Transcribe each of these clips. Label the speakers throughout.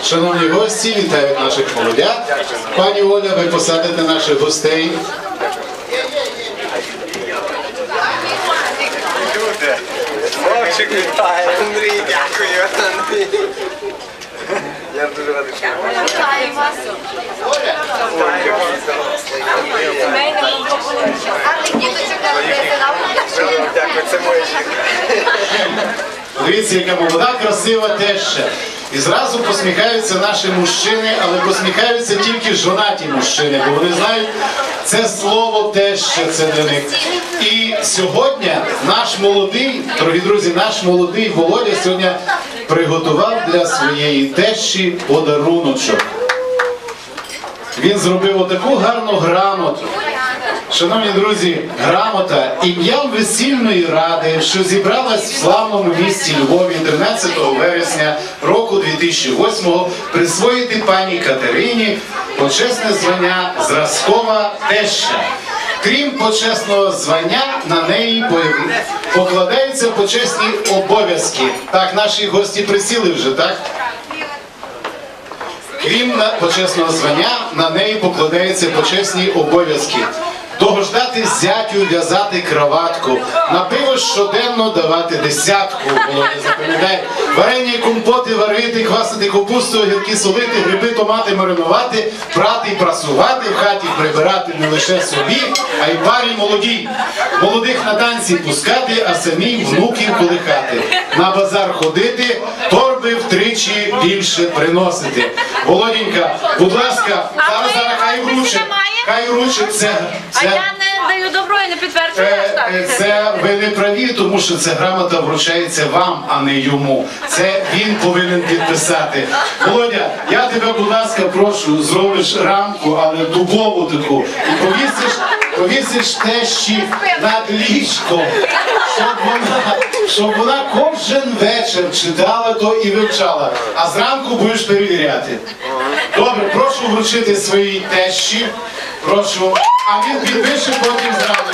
Speaker 1: Шановні гості, вітають наших молодят. Пані Оля, ви посадите наших гостей.
Speaker 2: Вовчик вітає, Андрій, дякую, Андрій. Я дуже радий, що ви
Speaker 3: Вітаю вас.
Speaker 2: Дякую, це моя жінка.
Speaker 1: Дивіться, яка молода, красива теща. І зразу посміхаються наші мужчини, але посміхаються тільки жонаті мужчини, бо вони знають, це слово теща, це для них. І сьогодні наш молодий, дорогі друзі, наш молодий Володя сьогодні приготував для своєї тещі подаруночок. Він зробив отаку гарну грамоту. Шановні друзі, грамота ім'ям весільної ради, що зібралась в славному місті Львові 13 вересня року 2008-го, присвоїти пані Катерині почесне звання «Зразкова теща». Крім почесного звання, на неї покладаються почесні обов'язки. Так, наші гості присіли вже, так? Крім почесного звання, на неї покладаються почесні обов'язки. Догождати зятю, в'язати краватку, на пиво щоденно давати десятку, Володя запам'ятає, варення і компоти варити, квасити капусту, огірки солити, гриби, томати маринувати, прати і прасувати, в хаті прибирати не лише собі, а й парі молодій. Молодих на танці пускати, а самі внуків колихати. На базар ходити, торби втричі більше приносити. Володінька, будь ласка, зараз хай вручить це.
Speaker 3: А я не даю добро і не підтверджую.
Speaker 1: Це ви не праві, тому що ця грамота вручається вам, а не йому. Це він повинен підписати. Володя, я тебе, будь ласка, прошу, зробиш рамку, але дубову таку, і повісиш тещі над ліжком, щоб вона кожен вечір читала то і вивчала, а зранку будеш перевіряти. Добре, прошу вручити своїй тещі. Прошу. А він підпише потім зранку.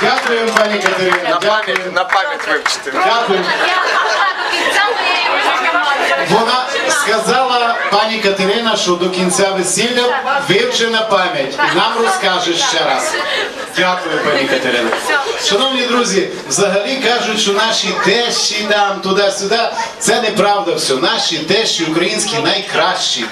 Speaker 1: Дякую, пані Катерина.
Speaker 2: На пам'ять вивчити.
Speaker 1: Дякую. Вона сказала, пані Катерина, що до кінця весілля вивчена пам'ять. І нам розкаже ще раз. Дякую, пані Катерина. Шановні друзі, взагалі кажуть, що наші тещі там, туди-сюди. Це неправда все. Наші тещі українські найкращі.